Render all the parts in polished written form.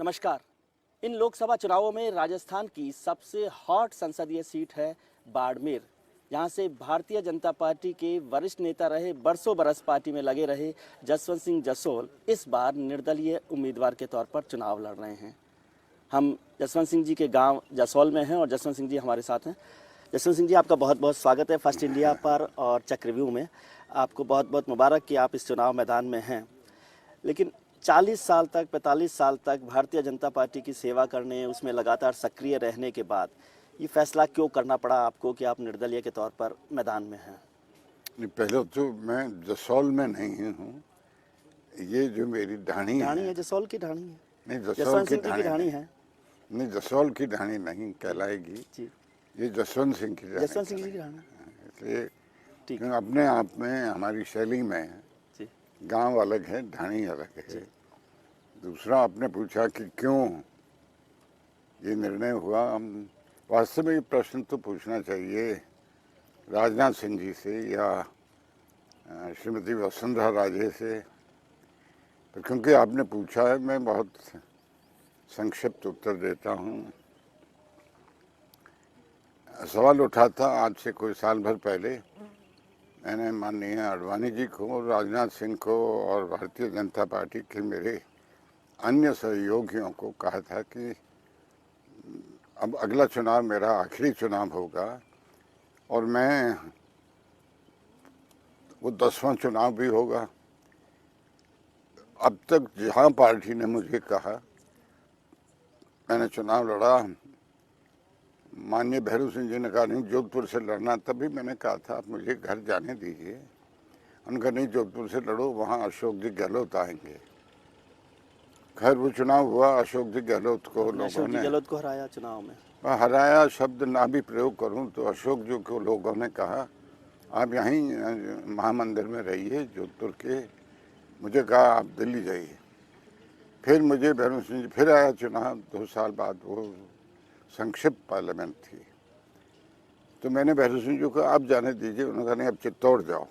नमस्कार। इन लोकसभा चुनावों में राजस्थान की सबसे हॉट संसदीय सीट है बाड़मेर। यहाँ से भारतीय जनता पार्टी के वरिष्ठ नेता रहे, बरसों बरस पार्टी में लगे रहे जसवंत सिंह जसोल इस बार निर्दलीय उम्मीदवार के तौर पर चुनाव लड़ रहे हैं। हम जसवंत सिंह जी के गांव जसोल में हैं और जसवंत सिंह जी हमारे साथ हैं। जसवंत सिंह जी, आपका बहुत बहुत स्वागत है फर्स्ट इंडिया पर और चक्रव्यूह में। आपको बहुत बहुत मुबारक कि आप इस चुनाव मैदान में हैं। लेकिन 40 साल तक 45 साल तक भारतीय जनता पार्टी की सेवा करने, उसमें लगातार सक्रिय रहने के बाद ये फैसला क्यों करना पड़ा आपको कि आप निर्दलीय के तौर पर मैदान में हैं? पहले तो मैं जसोल में नहीं हूँ। ये जो मेरी ढाणी है, जसोल की ढाणी है। नहीं, जसोल जसवंत की सिंह जी की ढाणी है। नहीं, जसोल की ढाणी नहीं कहलाएगी जी, ये जसवंत सिंह की ढाणी। जसवंत सिंह जी की ढाणी। इसलिए ठीक, अपने आप में हमारी शैली में जी, गांव अलग है, ढाणी अलग है। दूसरा, आपने पूछा कि क्यों ये निर्णय हुआ। हम वास्तव में ये प्रश्न तो पूछना चाहिए राजनाथ सिंह जी से या श्रीमती वसुंधरा राजे से, तो क्योंकि आपने पूछा है मैं बहुत संक्षिप्त उत्तर देता हूँ। सवाल उठा था आज से कोई साल भर पहले। मैंने माननीय आडवाणी जी को, राजनाथ सिंह को और भारतीय जनता पार्टी के मेरे अन्य सहयोगियों को कहा था कि अब अगला चुनाव मेरा आखिरी चुनाव होगा और मैं वो 10वां चुनाव भी होगा। अब तक जहाँ पार्टी ने मुझे कहा, मैंने चुनाव लड़ा। माननीय भैरू सिंह जी ने कहा नहीं जोधपुर से लड़ना, तभी मैंने कहा था आप मुझे घर जाने दीजिए। उनका नहीं, जोधपुर से लड़ो, वहाँ अशोक जी गहलोत आएंगे। खैर वो चुनाव हुआ, अशोक जी गहलोत को लोगों ने हराया चुनाव में। हराया शब्द ना भी प्रयोग करूं तो अशोक जी को लोगों ने कहा आप यहीं महामंदिर में रहिए जोधपुर के। मुझे कहा आप दिल्ली जाइए। फिर मुझे भैरू सिंह जी फिर आया चुनाव 2 साल बाद, वो संक्षिप्त पार्लियामेंट थी, तो मैंने भैरू सिंह जी को आप जाने दीजिए। उन्होंने कहा नहीं अब चित्तौड़ जाओ।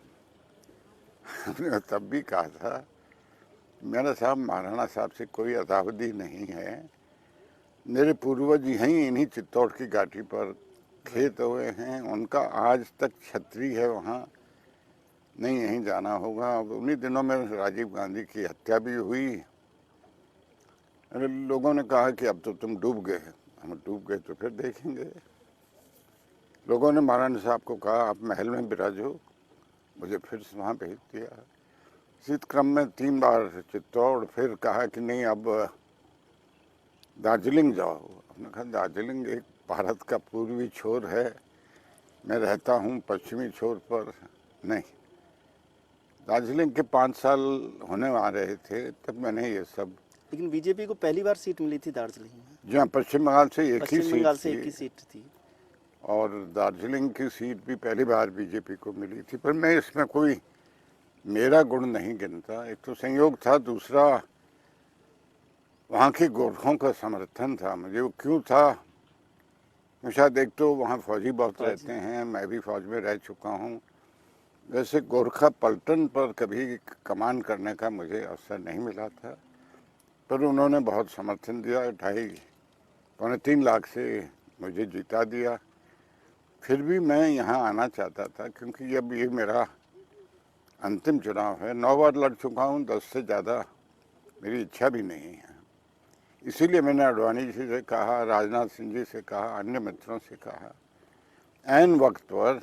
हमने तब भी कहा था मेरा साहब महाराणा साहब से कोई अदावदी नहीं है, मेरे पूर्वज यहीं इन्हीं चित्तौड़ की घाटी पर खेत हुए हैं, उनका आज तक छतरी है वहाँ, नहीं यहीं जाना होगा। अब उन्हीं दिनों में राजीव गांधी की हत्या भी हुई। लोगों ने कहा कि अब तो तुम डूब गए। हम डूब गए तो फिर देखेंगे। लोगों ने महाराणा साहब को कहा आप महल में विराजो, मुझे फिर से वहाँ भेज दिया। इसी क्रम में 3 बार चित्तौड़, फिर कहा कि नहीं अब दार्जिलिंग जाओ। हमने कहा दार्जिलिंग एक भारत का पूर्वी छोर है, मैं रहता हूँ पश्चिमी छोर पर, नहीं। दार्जिलिंग के 5 साल होने आ रहे थे तब मैंने ये सब। लेकिन बीजेपी को पहली बार सीट मिली थी दार्जिलिंग में। जहाँ पश्चिम बंगाल से एक ही सीट थी और दार्जिलिंग की सीट भी पहली बार बीजेपी को मिली थी। पर मैं इसमें कोई मेरा गुण नहीं गिनता। एक तो संयोग था, दूसरा वहाँ के गोरखों का समर्थन था मुझे। वो क्यों था, शायद एक तो वहाँ फौजी बहुत रहते हैं, मैं भी फौज में रह चुका हूँ। वैसे गोरखा पलटन पर कभी कमान करने का मुझे अवसर नहीं मिला था, पर उन्होंने बहुत समर्थन दिया। 2.5-3 लाख से मुझे जिता दिया। फिर भी मैं यहाँ आना चाहता था क्योंकि अब ये मेरा अंतिम चुनाव है। 9 बार लड़ चुका हूँ, 10 से ज़्यादा मेरी इच्छा भी नहीं है। इसीलिए मैंने आडवाणी जी से कहा, राजनाथ सिंह जी से कहा, अन्य मित्रों से कहा, ऐन वक्त पर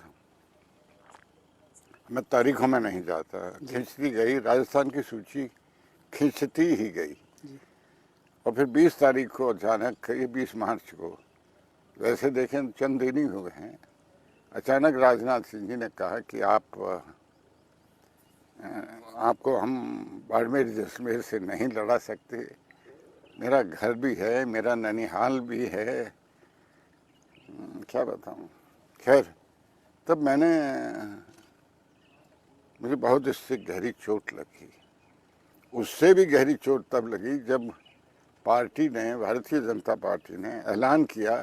मैं तारीखों में नहीं जाता, खींचती गई राजस्थान की सूची, खींचती ही गई। और फिर 20 तारीख को अचानक, ये 20 मार्च को, वैसे देखें चंद दिन ही हुए हैं, अचानक राजनाथ सिंह जी ने कहा कि आपको हम बाड़मेर जैसलमेर से नहीं लड़ा सकते, मेरा घर भी है, मेरा ननिहाल भी है, क्या बताऊं। खैर तब मुझे बहुत इससे गहरी चोट लगी। उससे भी गहरी चोट तब लगी जब पार्टी ने, भारतीय जनता पार्टी ने ऐलान किया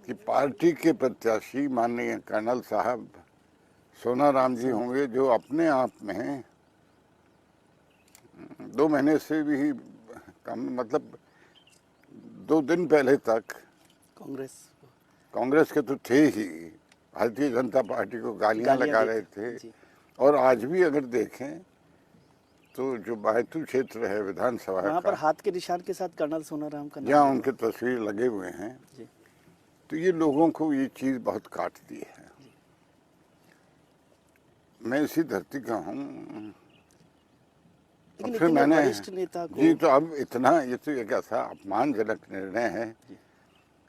कि पार्टी के प्रत्याशी माननीय कर्नल साहब सोनाराम जी होंगे, जो अपने आप में 2 महीने से भी कम, मतलब 2 दिन पहले तक कांग्रेस के तो थे ही, भारतीय जनता पार्टी को गालियां लगा रहे थे। और आज भी अगर देखें तो जो बैतूल क्षेत्र है विधानसभा वहाँ का, पर हाथ के निशान के साथ कर्नल सोनाराम का जहाँ नाम उनके तस्वीर लगे हुए हैं, जी। तो ये लोगों को ये चीज़ बहुत काटती है। मैं इसी धरती का हूँ। लेकिन फिर इतने मैंने वरिष्ठ नेता को जी, तो अब इतना, ये तो एक ऐसा अपमानजनक निर्णय है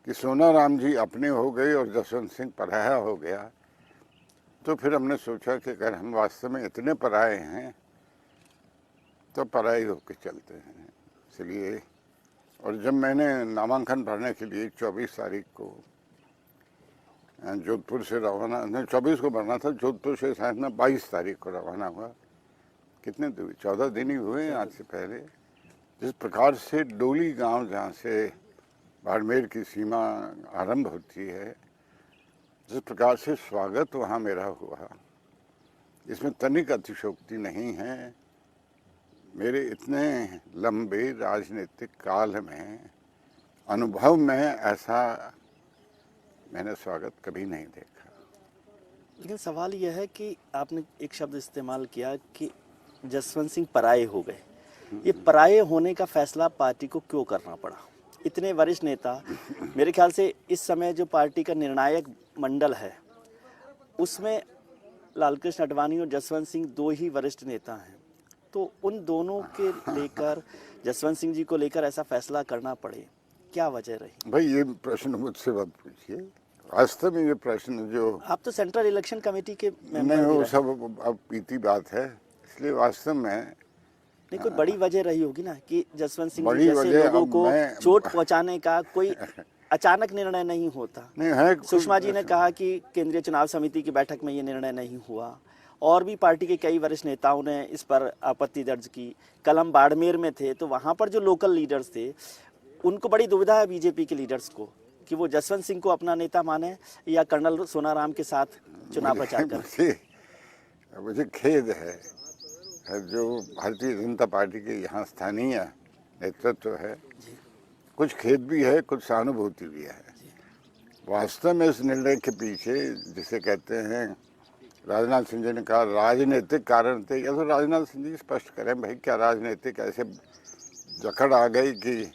कि सोनाराम जी अपने हो गए और जसवंत सिंह पराया हो गया। तो फिर हमने सोचा कि अगर हम वास्तव में इतने पराए हैं तो पराई होकर चलते हैं। इसलिए, और जब मैंने नामांकन भरने के लिए 24 तारीख को जोधपुर से रवाना, नहीं 24 को भरना था, जोधपुर से शायद मैं 22 तारीख को रवाना हुआ। कितने दिन, 14 दिन ही हुए आज से पहले। जिस प्रकार से डोली गांव, जहाँ से बाड़मेर की सीमा आरंभ होती है, जिस प्रकार से स्वागत वहाँ मेरा हुआ, इसमें तनिक अतिशयोक्ति नहीं है। मेरे इतने लंबे राजनीतिक काल में, अनुभव में ऐसा मैंने स्वागत कभी नहीं देखा। लेकिन सवाल यह है कि आपने एक शब्द इस्तेमाल किया कि जसवंत सिंह पराये हो गए। ये पराये होने का फैसला पार्टी को क्यों करना पड़ा? इतने वरिष्ठ नेता, मेरे ख्याल से इस समय जो पार्टी का निर्णायक मंडल है उसमें लालकृष्ण आडवाणी और जसवंत सिंह 2 ही वरिष्ठ नेता हैं। तो उन दोनों के लेकर, जसवंत सिंह जी को लेकर ऐसा फैसला करना पड़े, क्या वजह रही? भाई ये प्रश्न मुझसे मत पूछिए। वास्तव में ये प्रश्न जो, आप तो सेंट्रल इलेक्शन कमेटी के मेंबर नहीं, भी वो रहे। सब अब बीती बात है। इसलिए वास्तव में नहीं, कोई बड़ी वजह रही होगी ना कि जसवंत सिंह जी बड़ी जैसे वजह, लोगों अब को मैं चोट पहुंचाने का कोई अचानक निर्णय नहीं होता। नहीं है। सुषमा जी ने कहा कि केंद्रीय चुनाव समिति की बैठक में ये निर्णय नहीं हुआ, और भी पार्टी के कई वरिष्ठ नेताओं ने इस पर आपत्ति दर्ज की। कल हम बाड़मेर में थे तो वहां पर जो लोकल लीडर्स थे उनको बड़ी दुविधा है बीजेपी के लीडर्स को कि वो जसवंत सिंह को अपना नेता माने या कर्नल सोनाराम के साथ चुनाव प्रचार करें। मुझे खेद है जो भारतीय जनता पार्टी के यहाँ स्थानीय नेतृत्व है, कुछ खेद भी है, कुछ सहानुभूति भी है। वास्तव में इस निर्णय के पीछे, जिसे कहते हैं, राजनाथ सिंह जी ने कहा राजनीतिक कारण थे, या तो राजनाथ सिंह जी स्पष्ट करें भाई, क्या राजनीतिक ऐसे जकड़ आ गई कि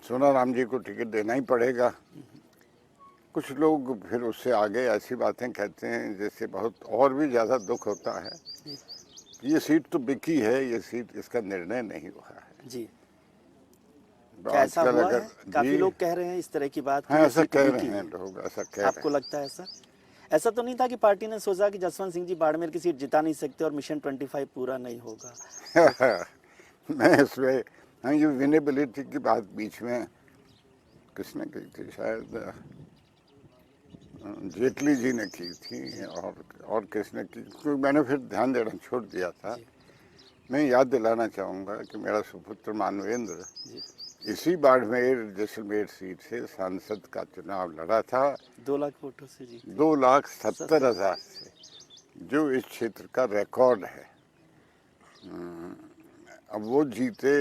सोनाराम जी को टिकट देना ही पड़ेगा? कुछ लोग फिर उससे आगे ऐसी बातें कहते हैं जैसे बहुत और भी ज़्यादा दुख होता है। ये सीट तो बिकी है, ये सीट, इसका निर्णय नहीं हुआ है जी। क्या ऐसा हुआ है? काफी लोग कह रहे हैं इस तरह की बात। हाँ, ऐसा कह रहे हैं लोग, ऐसा कह रहे हैं। आपको लगता है ऐसा? ऐसा तो नहीं था कि पार्टी ने सोचा कि जसवंत सिंह जी बाड़मेर की सीट जिता नहीं सकते और मिशन 25 पूरा नहीं होगा? मैं इसमें, हाँ, ये विनेबिलिटी की बात बीच में किसने की थी, शायद जेटली जी ने की थी, और किसने की, क्योंकि मैंने फिर ध्यान देना छोड़ दिया था। मैं याद दिलाना चाहूँगा कि मेरा सुपुत्र मानवेंद्र इसी बाड़मेर जैसलमेर सीट से सांसद का चुनाव लड़ा था 2 लाख वोटों से जी। 2,70,000 से, जो इस क्षेत्र का रिकॉर्ड है। अब वो जीते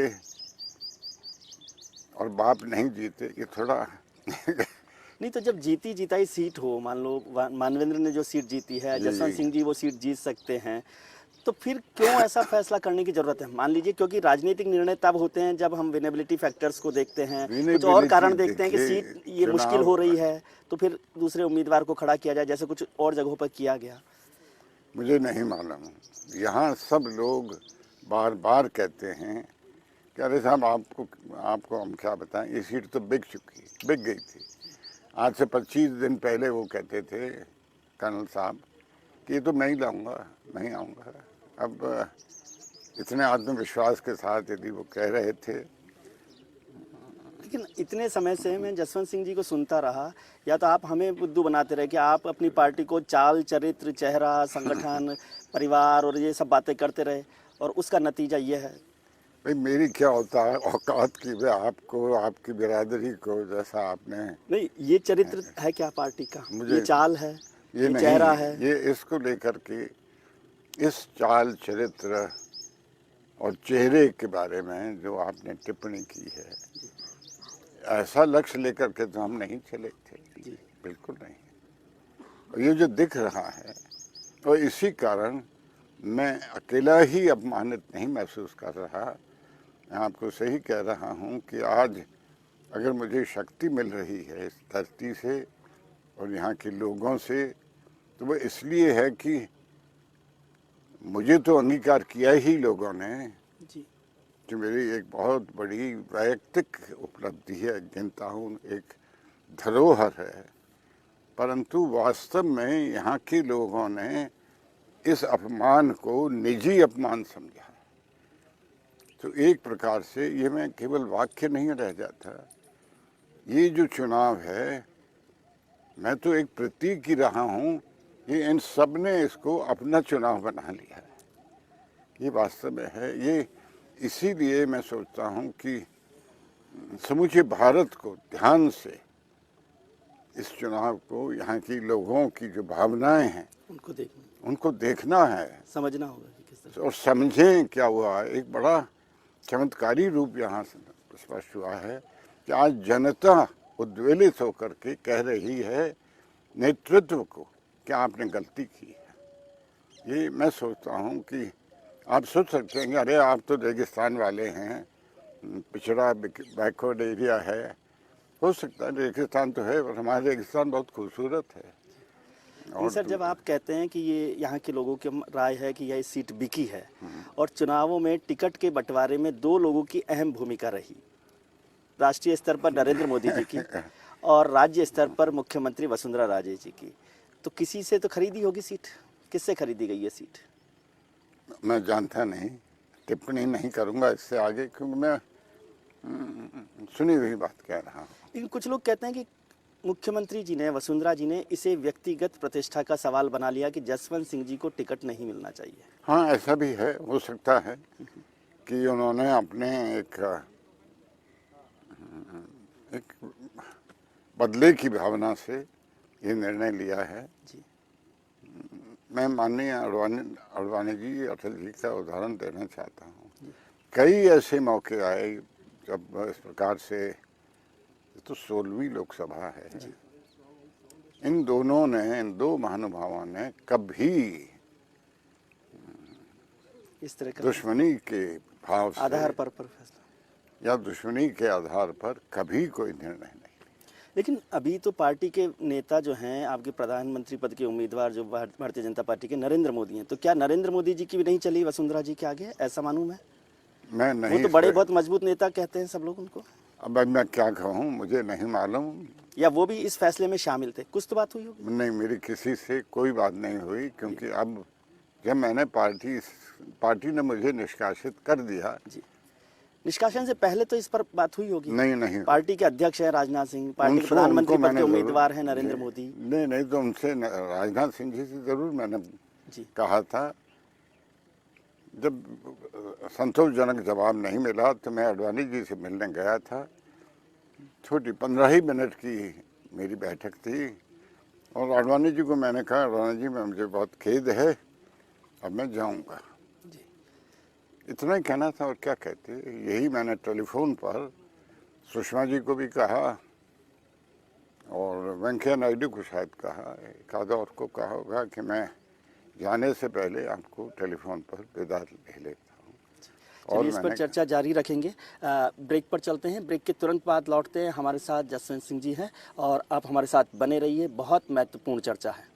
और बाप नहीं जीते, ये थोड़ा नहीं, तो जब जीती जिताई सीट हो, मान लो मानवेंद्र ने जो सीट जीती है, जसवंत सिंह जी वो सीट जीत सकते हैं, तो फिर क्यों ऐसा फैसला करने की जरूरत है? मान लीजिए, क्योंकि राजनीतिक निर्णय तब होते हैं जब हम विनेबिलिटी फैक्टर्स को देखते हैं, कुछ और कारण देखते हैं कि सीट ये मुश्किल हो रही है तो फिर दूसरे उम्मीदवार को खड़ा किया जाए, जैसे कुछ और जगहों पर किया गया। मुझे नहीं मालूम। यहाँ सब लोग बार बार कहते हैं कि अरे साहब, आपको हम क्या बताएं, ये सीट तो बिक गई थी। आज से 25 दिन पहले वो कहते थे कर्नल साहब कि ये तो मैं ही लाऊंगा, नहीं आऊँगा। अब इतने आत्मविश्वास के साथ यदि वो कह रहे थे। लेकिन इतने समय से मैं जसवंत सिंह जी को सुनता रहा, या तो आप हमें बुद्धू बनाते रहे कि आप अपनी पार्टी को चाल, चरित्र, चेहरा, संगठन, परिवार और ये सब बातें करते रहे, और उसका नतीजा ये है। भाई, मेरी क्या होता है औकात की, वे आपको, आपकी बिरादरी को, जैसा आपने, नहीं, ये चरित्र है क्या पार्टी का? ये चाल है, ये चेहरा है, ये इसको लेकर के, इस चाल, चरित्र और चेहरे के बारे में जो आपने टिप्पणी की है, ऐसा लक्ष्य लेकर के तो हम नहीं चले थे, जी। बिल्कुल नहीं। और ये जो दिख रहा है, और इसी कारण मैं अकेला ही अपमानित नहीं महसूस कर रहा। मैं आपको सही कह रहा हूँ कि आज अगर मुझे शक्ति मिल रही है इस धरती से और यहाँ के लोगों से, तो वो इसलिए है कि मुझे तो अंगीकार किया ही लोगों ने जी। कि मेरी एक बहुत बड़ी वैयक्तिक उपलब्धि है, गिनता हूँ, एक धरोहर है, परंतु वास्तव में यहाँ के लोगों ने इस अपमान को निजी अपमान समझा। तो एक प्रकार से ये मैं केवल वाक्य नहीं रह जाता, ये जो चुनाव है मैं तो एक प्रतीक ही रहा हूँ, ये इन सब ने इसको अपना चुनाव बना लिया है, ये वास्तव में है। ये इसीलिए मैं सोचता हूँ कि समूचे भारत को ध्यान से इस चुनाव को, यहाँ की लोगों की जो भावनाएं हैं उनको देखना है, समझना होगा कि किस तरह। और समझें क्या हुआ। एक बड़ा चमत्कारी रूप यहाँ से स्पष्ट हुआ है कि आज जनता उद्वेलित होकर के कह रही है नेतृत्व को कि आपने गलती की है। ये मैं सोचता हूँ कि आप सोच सकते हैं कि अरे आप तो रेगिस्तान वाले हैं, पिछड़ा बैकवर्ड एरिया है, हो सकता है रेगिस्तान तो है, पर हमारा रेगिस्तान बहुत खूबसूरत है। और सर, जब आप कहते हैं कि ये यहाँ के लोगों की राय है कि यह सीट बिकी है, और चुनावों में टिकट के बंटवारे में दो लोगों की अहम भूमिका रही, राष्ट्रीय स्तर पर नरेंद्र मोदी जी की और राज्य स्तर पर मुख्यमंत्री वसुंधरा राजे जी की, तो किसी से तो खरीदी होगी सीट। किससे खरीदी गई है सीट? मैं जानता नहीं, टिप्पणी नहीं करूंगा इससे आगे, क्योंकि मैं सुनी हुई बात कह रहा हूँ। लेकिन कुछ लोग कहते हैं कि मुख्यमंत्री जी ने, वसुंधरा जी ने इसे व्यक्तिगत प्रतिष्ठा का सवाल बना लिया कि जसवंत सिंह जी को टिकट नहीं मिलना चाहिए। हाँ, ऐसा भी है, हो सकता है कि उन्होंने अपने एक बदले की भावना से ये निर्णय लिया है। जी। मैं माननीय अडवाणी जी, अटल जी का उदाहरण देना चाहता हूँ। कई ऐसे मौके आए जब इस प्रकार से, तो 16वीं लोकसभा है, इन दोनों ने, इन दो महानुभावों ने कभी इस तरह का दुश्मनी के भाव से आधार पर फैसला, या दुश्मनी के आधार पर कभी कोई निर्णय नहीं। लेकिन अभी तो पार्टी के नेता जो हैं, आपके प्रधानमंत्री पद के उम्मीदवार जो भारतीय जनता पार्टी के नरेंद्र मोदी हैं, तो क्या नरेंद्र मोदी जी की भी नहीं चली वसुंधरा जी के आगे? ऐसा मानूं मैं नहीं। वो तो बड़े बहुत मजबूत नेता कहते हैं सब लोग उनको। अब मैं क्या कहूँ, मुझे नहीं मालूम। या वो भी इस फैसले में शामिल थे? कुछ तो बात हुई होगी। नहीं, मेरी किसी से कोई बात नहीं हुई, क्योंकि अब जब मैंने पार्टी ने मुझे निष्कासित कर दिया। जी। निष्कासन से पहले तो इस पर बात हुई होगी। नहीं। पार्टी के अध्यक्ष है राजनाथ सिंह, पार्टी के प्रधानमंत्री पद के उम्मीदवार हैं नरेंद्र मोदी। नहीं, तो उनसे, राजनाथ सिंह जी से जरूर मैंने कहा था। जब संतोषजनक जवाब नहीं मिला तो मैं अडवाणी जी से मिलने गया था। छोटी 15 ही मिनट की मेरी बैठक थी, और अडवाणी जी को मैंने कहा, अडवाणी जी मुझे बहुत खेद है, अब मैं जाऊंगा। इतना ही कहना था, और क्या कहते। यही मैंने टेलीफोन पर सुषमा जी को भी कहा, और वेंकैया नायडू को शायद कहा, एक आधा और को कहा होगा कि मैं जाने से पहले आपको टेलीफोन पर विदा ले लेता हूँ। और इस पर चर्चा जारी रखेंगे। ब्रेक पर चलते हैं, ब्रेक के तुरंत बाद लौटते हैं। हमारे साथ जसवंत सिंह जी हैं और आप हमारे साथ बने रहिए, बहुत महत्वपूर्ण चर्चा है।